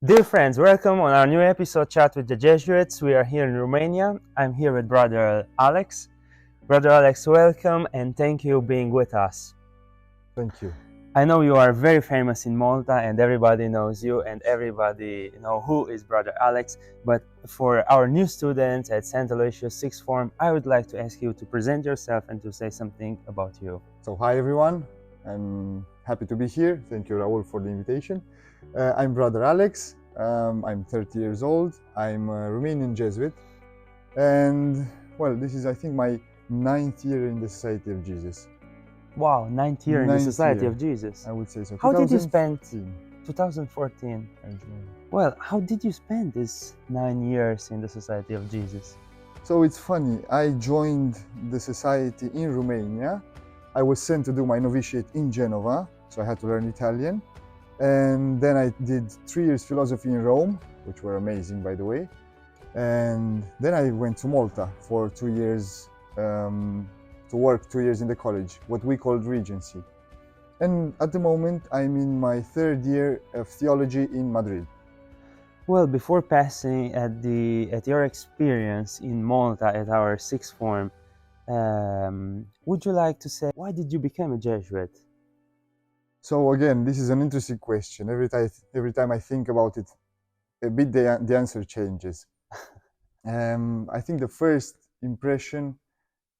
Dear friends, welcome on our new episode Chat with the Jesuits. We are here in Romania. I'm here with Brother Alex. Brother Alex, welcome and thank you for being with us. Thank you. I know you are very famous in Malta and everybody knows you and everybody knows who is Brother Alex. But for our new students at St. Aloysius 6th Form, I would like to ask you to present yourself and to say something about you. So hi everyone, I'm happy to be here. Thank you Raul for the invitation. I'm Brother Alex, I'm 30 years old, I'm a Romanian Jesuit, and well, this is I think my 9th year in the Society of Jesus. Wow, 9th year in the Society year, of Jesus. I would say so. How did you spend 2014. 2014? Well, how did you spend these 9 years in the Society of Jesus? So it's funny, I joined the society in Romania. I was sent to do my novitiate in Genova, so I had to learn Italian. And then I did 3 years philosophy in Rome, which were amazing, by the way. And then I went to Malta for 2 years to work 2 years in the college, what we called Regency. And at the moment, I'm in my 3rd year of theology in Madrid. Well, before passing at your experience in Malta at our 6th Form, would you like to say why did you become a Jesuit? So again, this is an interesting question. Every time I think about it, a bit the answer changes. I think the first impression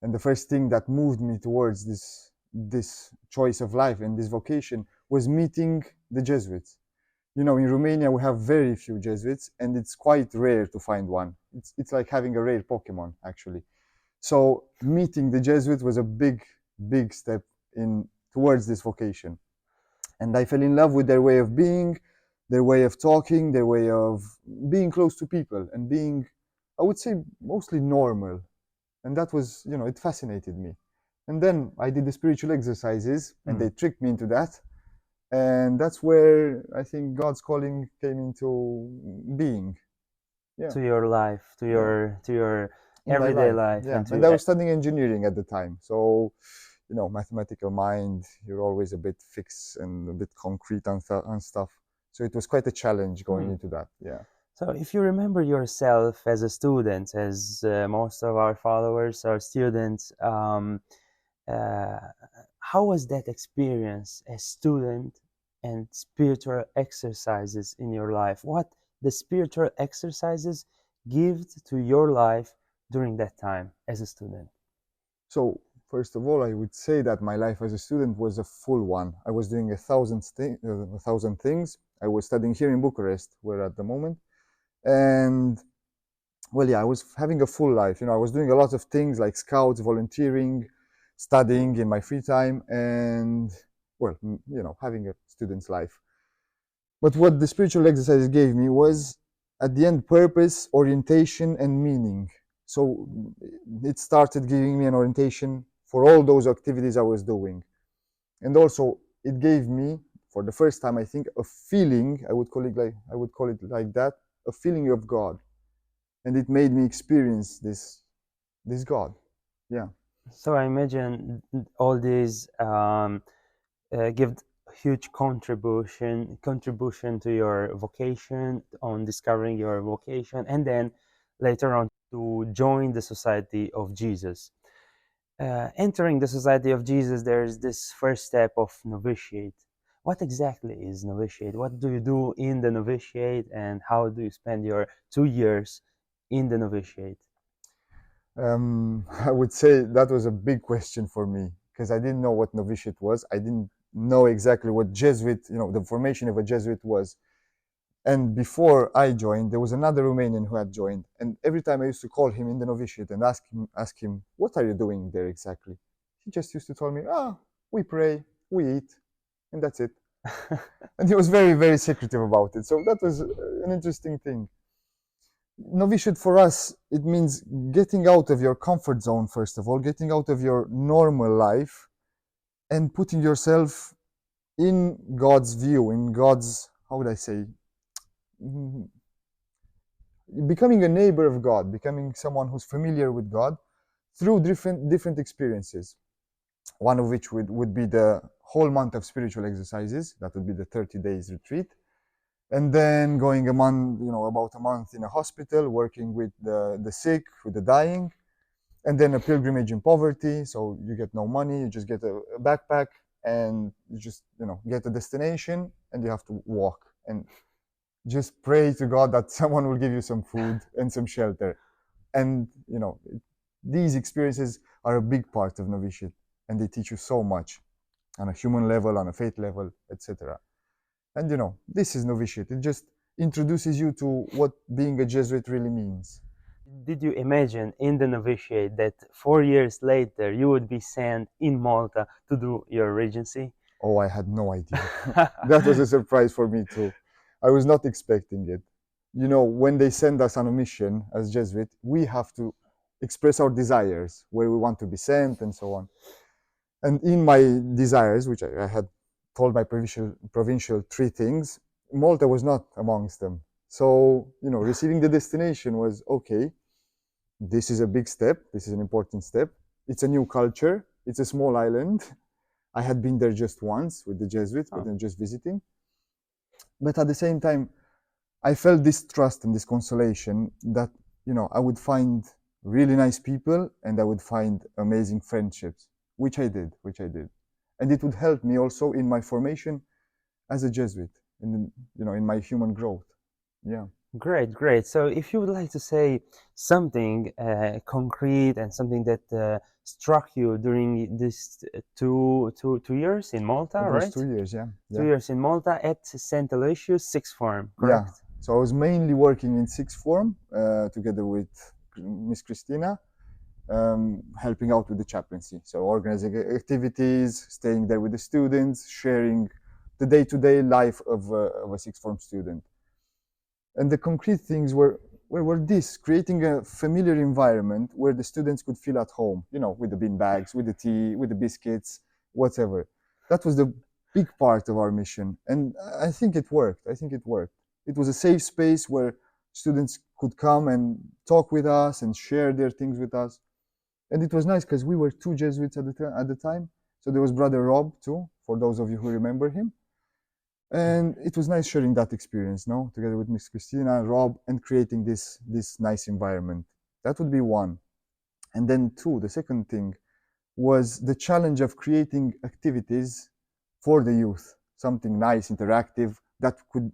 and the first thing that moved me towards this choice of life and this vocation was meeting the Jesuits. You know, in Romania we have very few Jesuits, and it's quite rare to find one. It's like having a rare Pokemon, actually. So meeting the Jesuits was a big step towards this vocation. And I fell in love with their way of being, their way of talking, their way of being close to people and being, I would say, mostly normal. And that was, you know, it fascinated me. And then I did the spiritual exercises and they tricked me into that. And that's where I think God's calling came into being. Yeah. To your life, to your In my everyday life, Yeah. and And to I was studying engineering at the time. So, you know, mathematical mind, you're always a bit fixed and a bit concrete and stuff. So it was quite a challenge going into that. Yeah. So if you remember yourself as a student, as most of our followers are students, uh, how was that experience as student and spiritual exercises in your life? What the spiritual exercises give to your life during that time as a student? So first of all, I would say that my life as a student was a full one. I was doing a thousand things. I was studying here in Bucharest, where at the moment, and well, yeah, I was having a full life. You know, I was doing a lot of things like scouts, volunteering, studying in my free time, and well, you know, having a student's life. But what the spiritual exercises gave me was, at the end, purpose, orientation, and meaning. So it started giving me an orientation for all those activities I was doing. And also it gave me, for the first time, I think, a feeling, I would call it like that, a feeling of God. And it made me experience this God. Yeah. So I imagine all these give huge contribution to your vocation, on discovering your vocation, and then later on to join the Society of Jesus. Entering the Society of Jesus, there's this first step of novitiate. What exactly is novitiate? What do you do in the novitiate, and how do you spend your 2 years in the novitiate? I would say that was a big question for me because I didn't know what novitiate was. I didn't know exactly what Jesuit, you know, the formation of a Jesuit was. And before I joined, there was another Romanian who had joined. And every time I used to call him in the novitiate and ask him, what are you doing there exactly? He just used to tell me, we pray, we eat, and that's it. And he was very secretive about it. So that was an interesting thing. Novitiate for us, it means getting out of your comfort zone, first of all, getting out of your normal life and putting yourself in God's view, in God's, how would I say, becoming a neighbor of God, becoming someone who's familiar with God through different experiences. One of which would be the whole month of spiritual exercises. That would be the 30 days retreat. And then going a month, about a month in a hospital, working with the sick, with the dying, and then a pilgrimage in poverty. So you get no money, you just get a backpack, and you just get a destination, and you have to walk and just pray to God that someone will give you some food and some shelter. And these experiences are a big part of novitiate, and they teach you so much on a human level, on a faith level, etc. And this is novitiate. It just introduces you to what being a Jesuit really means. Did you imagine in the novitiate that 4 years later you would be sent in Malta to do your regency? Oh, I had no idea. That was a surprise for me too. I was not expecting it. When they send us on a mission as Jesuit, we have to express our desires, where we want to be sent, and so on. And in my desires, which I had told my provincial three things, Malta was not amongst them. So, receiving the destination was okay. This is a big step. This is an important step. It's a new culture. It's a small island. I had been there just once with the Jesuits, but then just visiting. But at the same time, I felt this trust and this consolation that, I would find really nice people and I would find amazing friendships, which I did. And it would help me also in my formation as a Jesuit, in my human growth. Yeah. Great, great. So if you would like to say something concrete and something that struck you during this two years in Malta, It was right? 2 years, yeah. 2 years in Malta at St. Aloysius, sixth form, Yeah. correct? So I was mainly working in sixth form together with Miss Christina, helping out with the chaplaincy. So organizing activities, staying there with the students, sharing the day-to-day life of a sixth form student. And the concrete things were this, creating a familiar environment where the students could feel at home, with the bean bags, with the tea, with the biscuits, whatever. That was the big part of our mission. And I think it worked. It was a safe space where students could come and talk with us and share their things with us. And it was nice because we were two Jesuits at the time. So there was Brother Rob too, for those of you who remember him. And it was nice sharing that experience, no, together with Miss Christina, Rob, and creating this nice environment. That would be one. And then two, the second thing was the challenge of creating activities for the youth, something nice, interactive, that could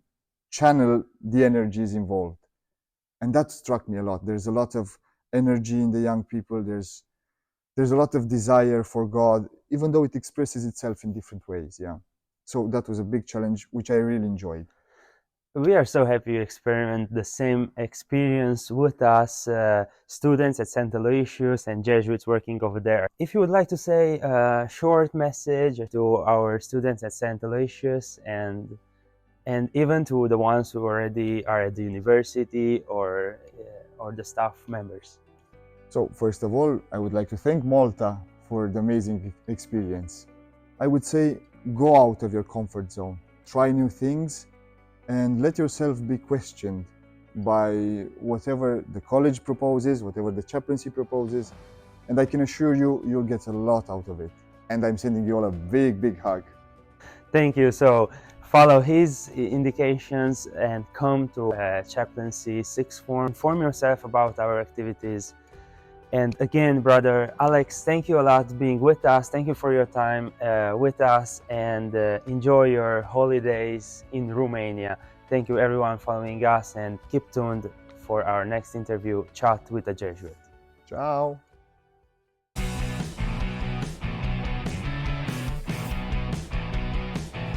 channel the energies involved. And that struck me a lot. There's a lot of energy in the young people. There's a lot of desire for God, even though it expresses itself in different ways. Yeah. So that was a big challenge, which I really enjoyed. We are so happy you experiment the same experience with us, students at St. Aloysius and Jesuits working over there. If you would like to say a short message to our students at St. Aloysius and even to the ones who already are at the university or the staff members. So, first of all, I would like to thank Malta for the amazing experience. I would say go out of your comfort zone, try new things, and let yourself be questioned by whatever the college proposes, whatever the chaplaincy proposes, and I can assure you, you'll get a lot out of it. And I'm sending you all a big, big hug. Thank you. So follow his indications and come to chaplaincy sixth form. Inform yourself about our activities. And again, brother Alex, thank you a lot being with us. Thank you for your time with us and enjoy your holidays in Romania. Thank you everyone following us and keep tuned for our next interview, Chat with a Jesuit. Ciao.